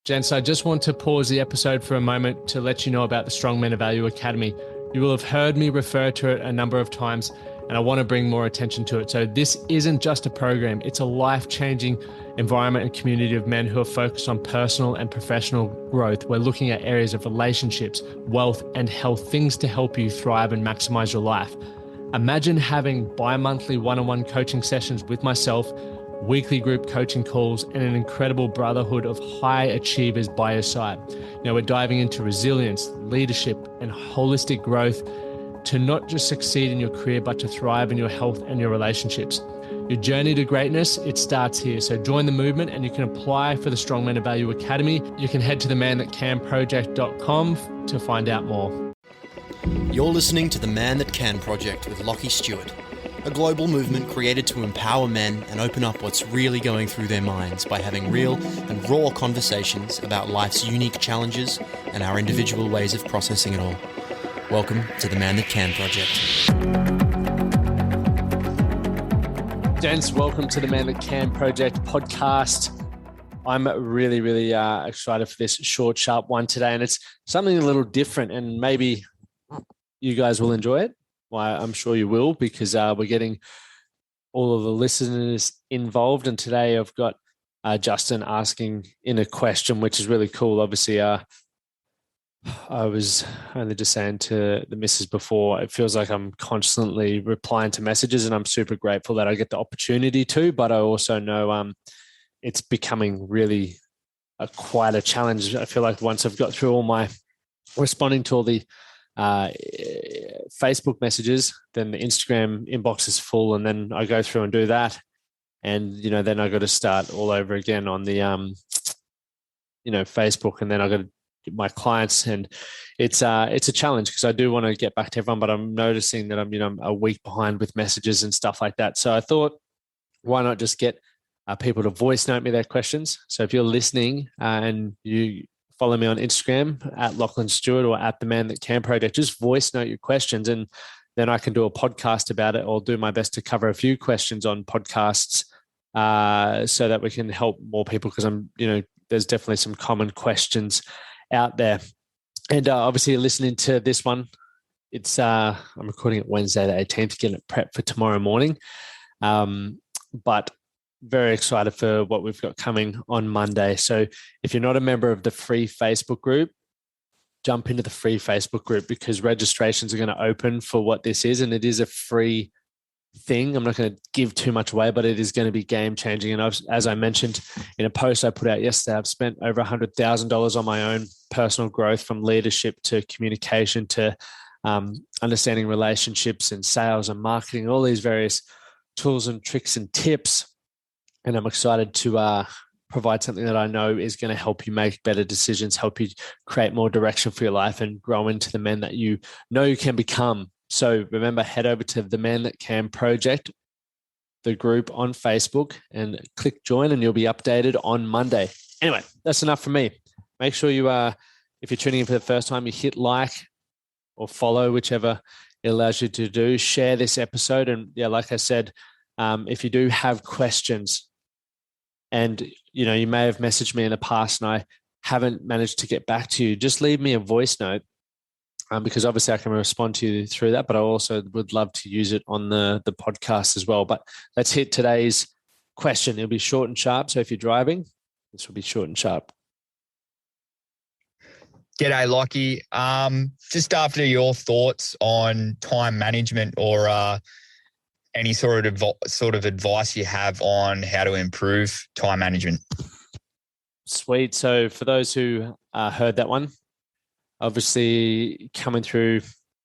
Gents, I just want to pause the episode for a moment to let you know about the Strong Men of Value Academy. You will have heard me refer to it a number of times, and I want to bring more attention to it. So this isn't just a program, it's a life-changing environment and community of men who are focused on personal and professional growth. We're looking at areas of relationships, wealth, and health, things to help you thrive and maximize your life. Imagine having bi-monthly one-on-one coaching sessions with myself, weekly group coaching calls, and an incredible brotherhood of high achievers by your side. Now, we're diving into resilience, leadership, and holistic growth to not just succeed in your career, but to thrive in your health and your relationships. Your journey to greatness, it starts here. So join the movement and you can apply for the Strong Men of Value Academy. You can head to themanthatcanproject.com to find out more. You're listening to The Man That Can Project with Lockie Stewart, a global movement created to empower men and open up what's really going through their minds by having real and raw conversations about life's unique challenges and our individual ways of processing it all. Welcome to The Man That Can Project. Gents, welcome to the Man That Can Project podcast. I'm really excited for this short, sharp one today, and it's something a little different, and maybe you guys will enjoy it. Well, I'm sure you will, because we're getting all of the listeners involved. And today I've got Justin asking in a question, which is really cool. Obviously, I was only just saying to the missus before, it feels like I'm constantly replying to messages, and I'm super grateful that I get the opportunity to, but I also know it's becoming really quite a challenge. I feel like once I've got through all my responding to all the Facebook messages, then the Instagram inbox is full, and then I go through and do that, and then I got to start all over again on the Facebook, and then I got to get my clients, and it's a challenge because I do want to get back to everyone, but I'm noticing that I'm a week behind with messages and stuff like that. So I thought, why not just get people to voice note me their questions? So if you're listening and you follow me on Instagram at Lachlan Stewart or at The Man That Can Project, just voice note your questions, and then I can do a podcast about it, or do my best to cover a few questions on podcasts so that we can help more people, because there's definitely some common questions out there. And obviously listening to this one, it's I'm recording it Wednesday the 18th, getting it prepped for tomorrow morning. But very excited for what we've got coming on Monday. So if you're not a member of the free Facebook group, jump into the free Facebook group, because registrations are going to open for what this is. And it is a free thing. I'm not going to give too much away, but it is going to be game changing. And as I mentioned in a post I put out yesterday, I've spent over $100,000 on my own personal growth, from leadership to communication to understanding relationships and sales and marketing, all these various tools and tricks and tips. And I'm excited to provide something that I know is going to help you make better decisions, help you create more direction for your life, and grow into the men that you know you can become. So remember, head over to The Man That Can Project, the group on Facebook, and click join, and you'll be updated on Monday. Anyway, that's enough from me. Make sure you if you're tuning in for the first time, you hit like or follow, whichever it allows you to do. Share this episode. And yeah, like I said, if you do have questions, and you may have messaged me in the past and I haven't managed to get back to you, just leave me a voice note, because obviously I can respond to you through that, but I also would love to use it on the podcast as well. But let's hit today's question. It'll be short and sharp. So if you're driving, this will be short and sharp. G'day, Lockie. Just after your thoughts on time management, or any sort of advice you have on how to improve time management. Sweet. So for those who heard that one, obviously coming through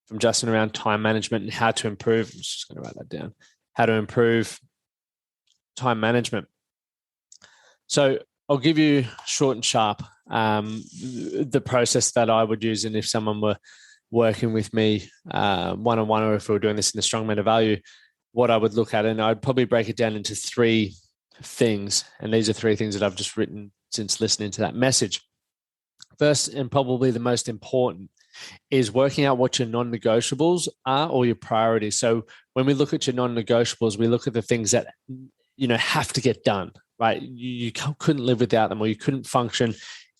from Justin around time management and how to improve. I'm just going to write that down. How to improve time management. So I'll give you short and sharp the process that I would use, and if someone were working with me one-on-one, or if we were doing this in the Strong Men of Value, what I would look at, and I'd probably break it down into three things. And these are three things that I've just written since listening to that message. First, and probably the most important, is working out what your non-negotiables are, or your priorities. So when we look at your non-negotiables, we look at the things that have to get done, right? You couldn't live without them, or you couldn't function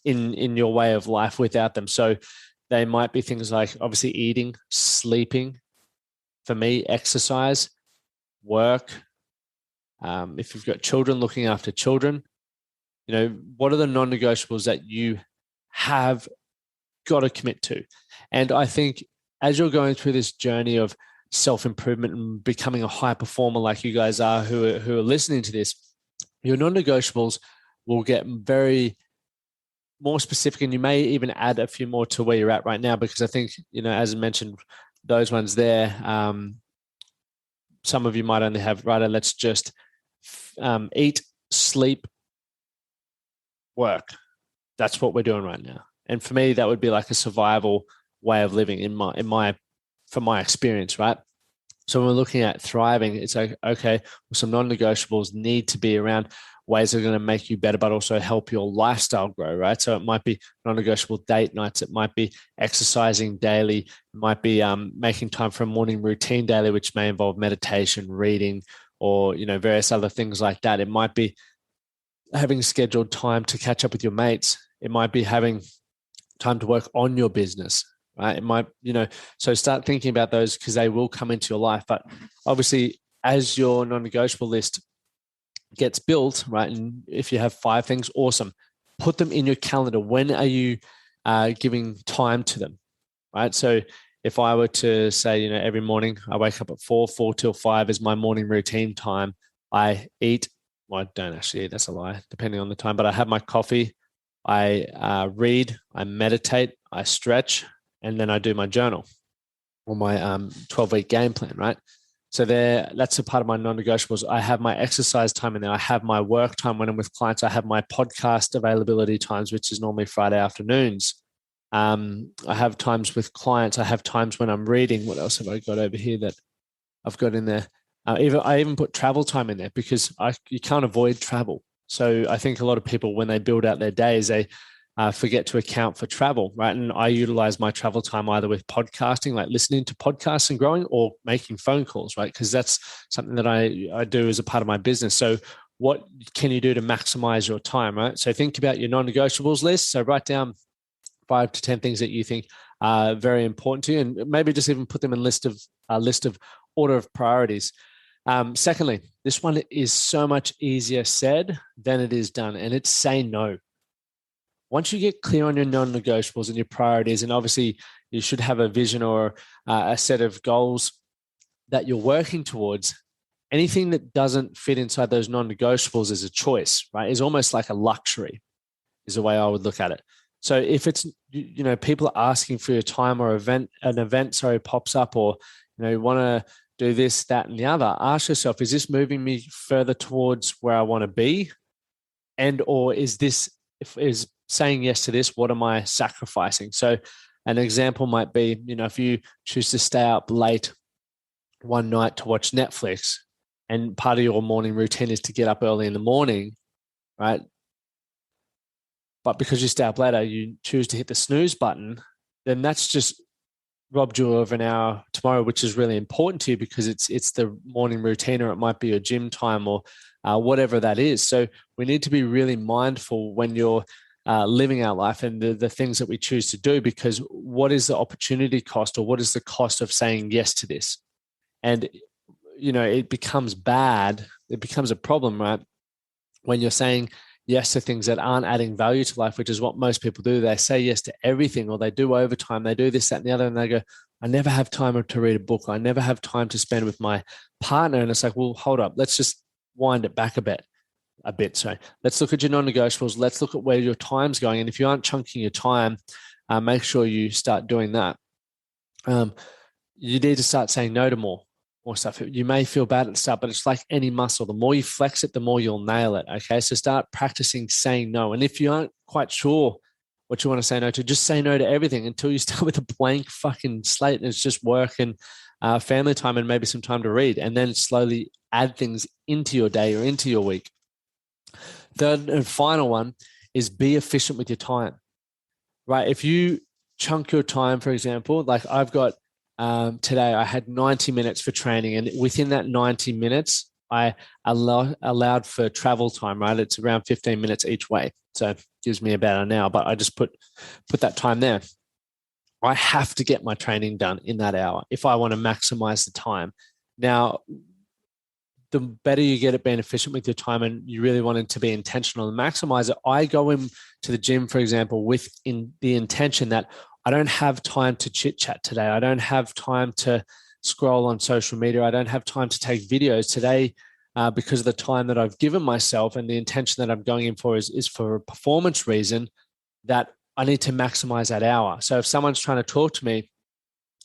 in your way of life without them. So they might be things like obviously eating, sleeping, for me, exercise, work. If you've got children, looking after children, what are the non-negotiables that you have got to commit to? And I think as you're going through this journey of self-improvement and becoming a high performer like you guys are who are listening to this, your non-negotiables will get very more specific, and you may even add a few more to where you're at right now, because I think, as I mentioned, those ones there, some of you might only have, right, let's just eat, sleep, work. That's what we're doing right now. And for me, that would be like a survival way of living from my experience, right? So when we're looking at thriving, it's like, okay, well, some non-negotiables need to be around ways that are going to make you better, but also help your lifestyle grow, right? So it might be non-negotiable date nights. It might be exercising daily. It might be making time for a morning routine daily, which may involve meditation, reading, or, various other things like that. It might be having scheduled time to catch up with your mates. It might be having time to work on your business, right? It might, so start thinking about those because they will come into your life. But obviously, as your non-negotiable list gets built, right? And if you have 5 things, awesome. Put them in your calendar. When are you giving time to them, right? So if I were to say, every morning I wake up at 4 till 5 is my morning routine time. I eat. Well, I don't actually eat. That's a lie, depending on the time. But I have my coffee. I read. I meditate. I stretch, and then I do my journal or my 12-week game plan, right? So that's a part of my non-negotiables. I have my exercise time in there. I have my work time when I'm with clients. I have my podcast availability times, which is normally Friday afternoons. I have times with clients. I have times when I'm reading. What else have I got over here that I've got in there? I even put travel time in there because you can't avoid travel. So I think a lot of people, when they build out their days, they forget to account for travel, right? And I utilize my travel time either with podcasting, like listening to podcasts and growing, or making phone calls, right? Because that's something that I do as a part of my business. So what can you do to maximize your time, right? So think about your non-negotiables list. So write down 5 to 10 things that you think are very important to you, and maybe just even put them in a list of order of priorities. Secondly, this one is so much easier said than it is done, and it's say no. Once you get clear on your non-negotiables and your priorities, and obviously you should have a vision or a set of goals that you're working towards, anything that doesn't fit inside those non-negotiables is a choice, right? It's almost like a luxury is the way I would look at it. So if it's, people are asking for your time, or an event pops up, or, want to do this, that, and the other, ask yourself, is this moving me further towards where I want to be? Or is saying yes to this, what am I sacrificing? So an example might be, if you choose to stay up late one night to watch Netflix, and part of your morning routine is to get up early in the morning, right? But because you stay up later, you choose to hit the snooze button, then that's just robbed you of an hour tomorrow, which is really important to you because it's the morning routine, or it might be your gym time, or whatever that is. So we need to be really mindful when you're living our life and the things that we choose to do, because what is the opportunity cost, or what is the cost of saying yes to this? And, it becomes bad. It becomes a problem, right? When you're saying yes to things that aren't adding value to life, which is what most people do. They say yes to everything, or they do overtime. They do this, that, and the other. And they go, I never have time to read a book. I never have time to spend with my partner. And it's like, well, hold up. Let's just wind it back a bit. Sorry. Let's look at your non-negotiables. Let's look at where your time's going. And if you aren't chunking your time, make sure you start doing that. You need to start saying no to more stuff. You may feel bad at the start, but it's like any muscle. The more you flex it, the more you'll nail it. Okay. So start practicing saying no. And if you aren't quite sure what you want to say no to, just say no to everything until you start with a blank fucking slate and it's just work and family time and maybe some time to read, and then slowly add things into your day or into your week. Third and final one is be efficient with your time, right? If you chunk your time, for example, like I've got today, I had 90 minutes for training, and within that 90 minutes, I allowed for travel time, right? It's around 15 minutes each way. So it gives me about an hour, but I just put that time there. I have to get my training done in that hour if I want to maximize the time. Now, the better you get at being efficient with your time and you really want it to be intentional and maximize it, I go into the gym, for example, with the intention that I don't have time to chit chat today. I don't have time to scroll on social media. I don't have time to take videos today because of the time that I've given myself, and the intention that I'm going in for is for a performance reason, that I need to maximize that hour. So if someone's trying to talk to me,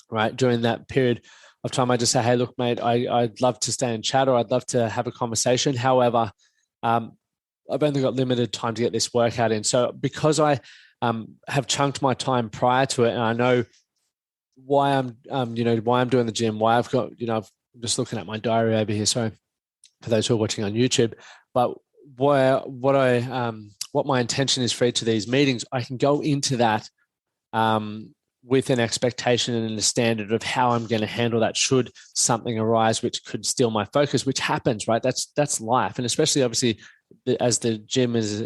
right, during that period of time, I just say, hey, look, mate, I'd love to stay and chat, or I'd love to have a conversation. However, I've only got limited time to get this workout in. So because I have chunked my time prior to it, and I know why I'm doing the gym, why I've got, I'm just looking at my diary over here. So for those who are watching on YouTube, but what my intention is for each of these meetings, I can go into that with an expectation and a standard of how I'm going to handle that should something arise which could steal my focus, which happens, right? That's life. And especially obviously as the gym is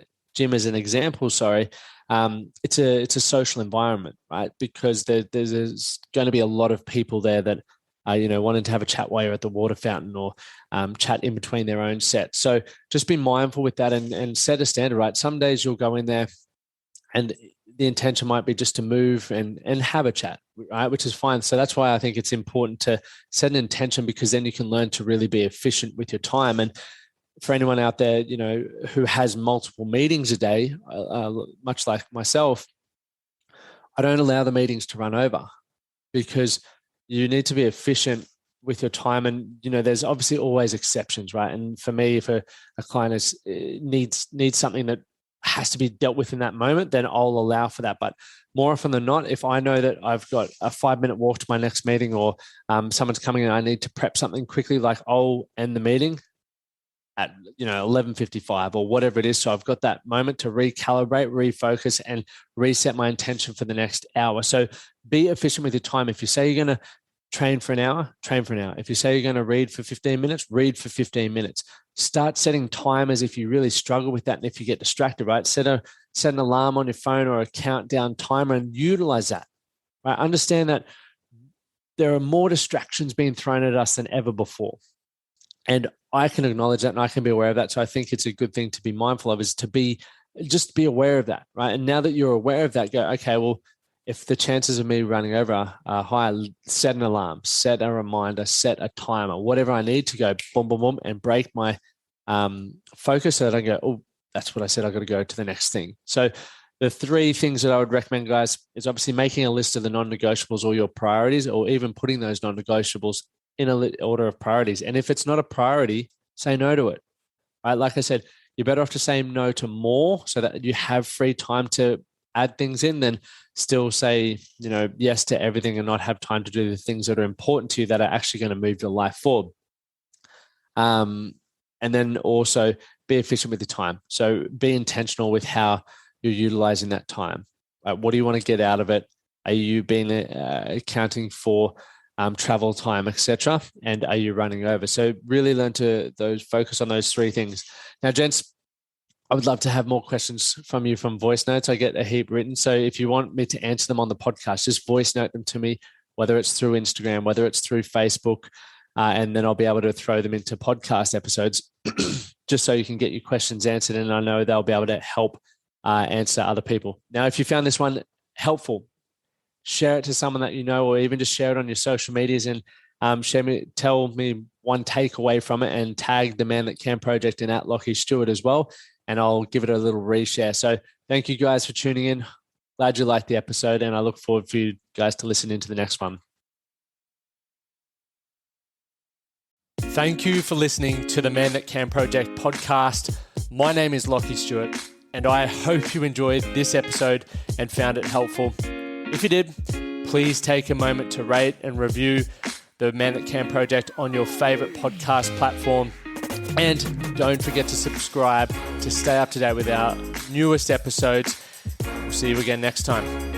an example, it's a social environment, right? Because there's going to be a lot of people there that wanting to have a chat while you're at the water fountain, or chat in between their own sets. So just be mindful with that and set a standard, right? Some days you'll go in there and the intention might be just to move and have a chat, right? Which is fine. So that's why I think it's important to set an intention, because then you can learn to really be efficient with your time. And for anyone out there, who has multiple meetings a day, much like myself, I don't allow the meetings to run over, because you need to be efficient with your time. And, there's obviously always exceptions, right? And for me, if a client needs something that has to be dealt with in that moment, then I'll allow for that. But more often than not, if I know that I've got a 5-minute walk to my next meeting, or someone's coming and I need to prep something quickly, like I'll end the meeting at 11:55 or whatever it is. So I've got that moment to recalibrate, refocus, and reset my intention for the next hour. So be efficient with your time. If you say you're going to train for an hour, train for an hour. If you say you're going to read for 15 minutes, read for 15 minutes. Start setting timers if you really struggle with that. And if you get distracted, right? Set an alarm on your phone or a countdown timer and utilize that, right? Understand that there are more distractions being thrown at us than ever before. And I can acknowledge that and I can be aware of that. So I think it's a good thing to be mindful of, is to be aware of that, right? And now that you're aware of that, go, okay, well, if the chances of me running over are high, set an alarm, set a reminder, set a timer, whatever I need to go, boom, boom, boom, and break my focus so that I go, oh, that's what I said, I've got to go to the next thing. So the 3 things that I would recommend, guys, is obviously making a list of the non-negotiables or your priorities, or even putting those non-negotiables in an order of priorities. And if it's not a priority, say no to it, right? Like I said, you're better off to say no to more so that you have free time to add things in, than still say, yes to everything and not have time to do the things that are important to you that are actually going to move your life forward. And then also be efficient with your time. So be intentional with how you're utilizing that time. What do you want to get out of it? Are you being accounting for travel time, etc.? And are you running over? So really learn to focus on those 3 things. Now, gents, I would love to have more questions from you from voice notes. I get a heap written. So if you want me to answer them on the podcast, just voice note them to me, whether it's through Instagram, whether it's through Facebook, and then I'll be able to throw them into podcast episodes just so you can get your questions answered. And I know they'll be able to help answer other people. Now, if you found this one helpful, share it to someone that you know, or even just share it on your social medias and tell me one takeaway from it, and tag the Man That Can Project and @Lockie Stewart as well. And I'll give it a little reshare. So thank you guys for tuning in. Glad you liked the episode, and I look forward for you guys to listen into the next one. Thank you for listening to the Man That Can Project podcast. My name is Lockie Stewart, and I hope you enjoyed this episode and found it helpful. If you did, please take a moment to rate and review the Man That Can Project on your favorite podcast platform. And don't forget to subscribe to stay up to date with our newest episodes. We'll see you again next time.